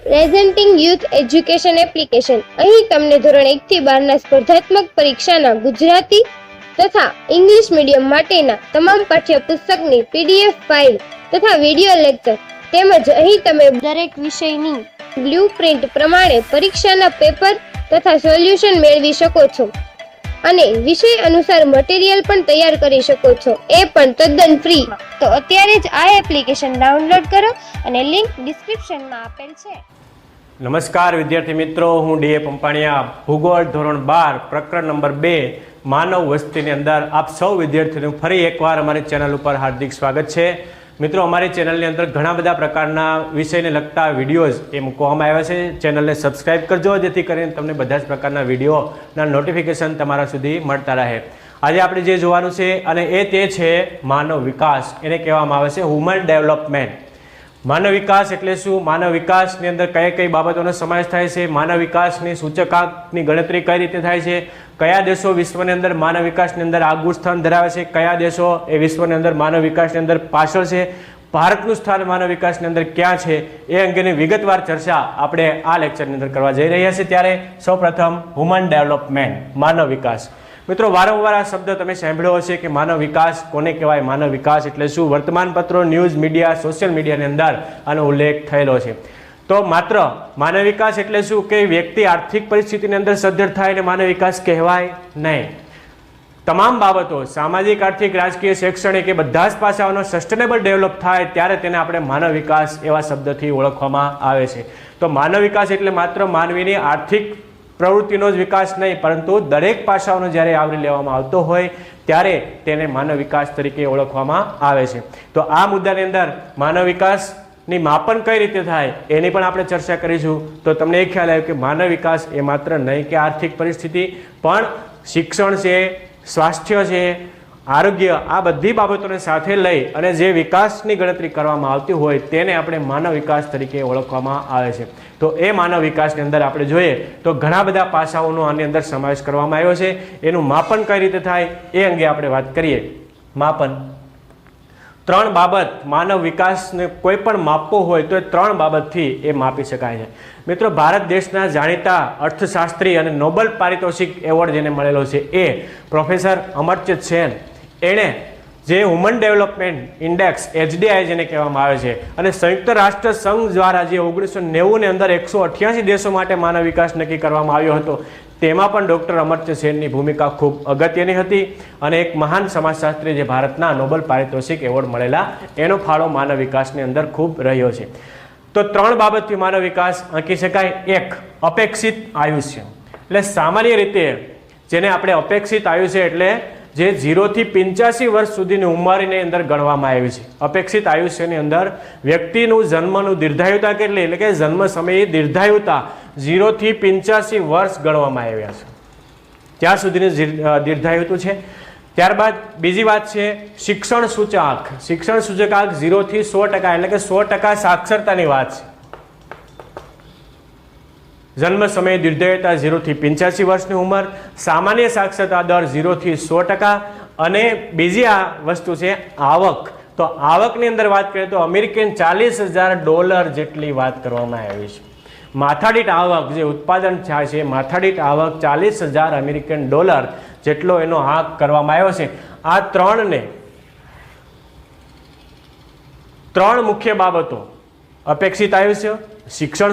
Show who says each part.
Speaker 1: Presenting youth education application. અહીં તમને ધોરણ 1 થી 12 ના સ્પર્ધાત્મક પરીક્ષાના ગુજરાતી તથા ઇંગ્લિશ મીડિયમ માટેના તમામ પાઠ્યપુસ્તકની PDF ફાઇલ તથા વિડિયો લેક્ચર તેમજ અહીં તમે દરેક વિષયની બ્લુપ્રિન્ટ પ્રમાણે પરીક્ષાના પેપર તથા સોલ્યુશન મેળવી શકો છો અને વિષય અનુસાર મટીરીયલ પણ તૈયાર કરી શકો છો, એ પણ તદ્દન ફ્રી। તો અત્યારે જ આ એપ્લિકેશન ડાઉનલોડ કરો અને લિંક ડિસ્ક્રિપ્શનમાં આપેલ છે।
Speaker 2: નમસ્કાર વિદ્યાર્થી મિત્રો, હું ડીએ પંપાણિયા, ભૂગોળ ધોરણ 12 પ્રકરણ નંબર 2 માનવ વસ્તીની અંદર આપ સૌ વિદ્યાર્થીઓનું ફરી એકવાર અમારી ચેનલ ઉપર હાર્દિક સ્વાગત છે। મિત્રો, અમારી ચેનલની અંદર ઘણા બધા પ્રકારના વિષયને લગતા વિડીયોઝ એ મૂકવામાં આવ્યા છે। ચેનલને સબસ્ક્રાઇબ કરજો જેથી કરીને તમને બધા જ પ્રકારના વિડીયોના નોટિફિકેશન તમારા સુધી મળતા રહે। આજે આપણે જે જોવાનું છે અને તે છે માનવ વિકાસ, એને કહેવામાં આવે છે હ્યુમન ડેવલપમેન્ટ। માનવ વિકાસ એટલે શું? માનવ વિકાસની અંદર કઈ કઈ બાબતોનો સમાવેશ થાય છે? માનવ વિકાસની સૂચકાંકની ગણતરી કઈ રીતે થાય છે? કયા દેશો વિશ્વની અંદર માનવ વિકાસની અંદર આગવું સ્થાન ધરાવે છે? કયા દેશો એ વિશ્વની અંદર માનવ વિકાસની અંદર પાછળ છે? ભારતનું સ્થાન માનવ વિકાસની અંદર ક્યાં છે? એ અંગેની વિગતવાર ચર્ચા આપણે આ લેક્ચરની અંદર કરવા જઈ રહ્યા છીએ। ત્યારે સૌપ્રથમ હ્યુમન ડેવલપમેન્ટ, માનવ વિકાસ। મિત્રો, વારંવાર આ શબ્દ તમે સાંભળ્યો હશે કે માનવ વિકાસ કોને કહેવાય? માનવ વિકાસ એટલે શું? વર્તમાન પત્રો, ન્યૂઝ મીડિયા, સોશિયલ મીડિયાની અંદર આનો ઉલ્લેખ થયેલો છે। તો માત્ર માનવ વિકાસ એટલે શું કે વ્યક્તિ આર્થિક પરિસ્થિતિની અંદર સદ્ધર થાય અને માનવ વિકાસ કહેવાય નહીં। તમામ બાબતો સામાજિક, આર્થિક, રાજકીય, શૈક્ષણિક એ બધા જ પાસાઓનો સસ્ટેનેબલ ડેવલપ થાય ત્યારે તેને આપણે માનવ વિકાસ એવા શબ્દથી ઓળખવામાં આવે છે। તો માનવ વિકાસ એટલે માત્ર માનવીની આર્થિક પ્રવૃત્તિનો જ વિકાસ નહીં, પરંતુ દરેક પાસાઓનો જ્યારે આવરી લેવામાં આવતો હોય ત્યારે તેને માનવ વિકાસ તરીકે ઓળખવામાં આવે છે। તો આ મુદ્દાની અંદર માનવ વિકાસની માપન કઈ રીતે થાય એની પણ આપણે ચર્ચા કરીશું। તો તમને એ ખ્યાલ આવ્યો કે માનવ વિકાસ એ માત્ર નહીં કે આર્થિક પરિસ્થિતિ, પણ શિક્ષણ છે, સ્વાસ્થ્ય છે, આરોગ્ય, આ બધી બાબતોને સાથે લઈ અને જે વિકાસની ગણતરી કરવામાં આવતી હોય તેને આપણે માનવ વિકાસ તરીકે ઓળખવામાં આવે છે। તો એ માનવ વિકાસની અંદર આપણે જોઈએ તો ઘણા બધા પાસાઓનો આની અંદર સમાવેશ કરવામાં આવ્યો છે। એનું માપન કઈ રીતે થાય એ અંગે આપણે વાત કરીએ। માપન, ત્રણ બાબત માનવ વિકાસને કોઈ પણ માપવો હોય તો એ ત્રણ બાબતથી એ માપી શકાય છે। મિત્રો, ભારત દેશના જાણીતા અર્થશાસ્ત્રી અને નોબેલ પારિતોષિક એવોર્ડ જેને મળેલો છે એ પ્રોફેસર અમર્ત્ય સેન, એણે જે હ્યુમન ડેવલપમેન્ટ ઇન્ડેક્સ HDI જેને કહેવામાં આવે છે અને સંયુક્ત રાષ્ટ્ર સંઘ દ્વારા જે 1990 ની અંદર 188 દેશો માટે માનવ વિકાસ નક્કી કરવામાં આવ્યો હતો, તેમાં પણ ડૉક્ટર અમર્ત્ય સેનની ભૂમિકા ખૂબ અગત્યની હતી અને એક મહાન સમાજશાસ્ત્રી જે ભારતના નોબેલ પારિતોષિક એવોર્ડ મળેલા, એનો ફાળો માનવ વિકાસની અંદર ખૂબ રહ્યો છે। તો ત્રણ બાબતથી માનવ વિકાસ આંકી શકાય। એક, અપેક્ષિત આયુષ્ય, એટલે સામાન્ય રીતે જેને આપણે અપેક્ષિત આયુષ્ય એટલે જે 0 થી 85 વર્ષ સુધીની ઉંમરની અંદર ગણવામાં આવી છે। અપેક્ષિત આયુષ્યની અંદર વ્યક્તિનું જન્મનું દીર્ઘાયુતા કેટલી, એટલે કે જન્મ સમયે દીર્ઘાયુતા 0 થી 85 વર્ષ ગણવામાં આવ્યા છે, ત્યાં સુધીની દીર્ઘાયુતું છે। ત્યારબાદ બીજી વાત છે શિક્ષણ સૂચકાંક। શિક્ષણ સૂચકાંક 0 થી 100%, એટલે કે 100% સાક્ષરતાની વાત છે। જન્મ સમયે દીર્ઘાયુતા 0 થી 85 વર્ષની ઉંમર, સામાન્ય સાક્ષરતા દર 0 થી 100%, અને બીજી આ વસ્તુ છે આવક। તો આવકની અંદર વાત કરીએ તો અમેરિકન $40,000 જેટલી વાત કરવામાં આવી છે। માથાદીઠ આવક જે ઉત્પાદન થાય છે, માથાદીઠ આવક $40,000 અમેરિકન જેટલો એનો આંક કરવામાં આવ્યો છે। આ ત્રણ મુખ્ય બાબતો, અપેક્ષિત આયુષ્ય, શિક્ષણ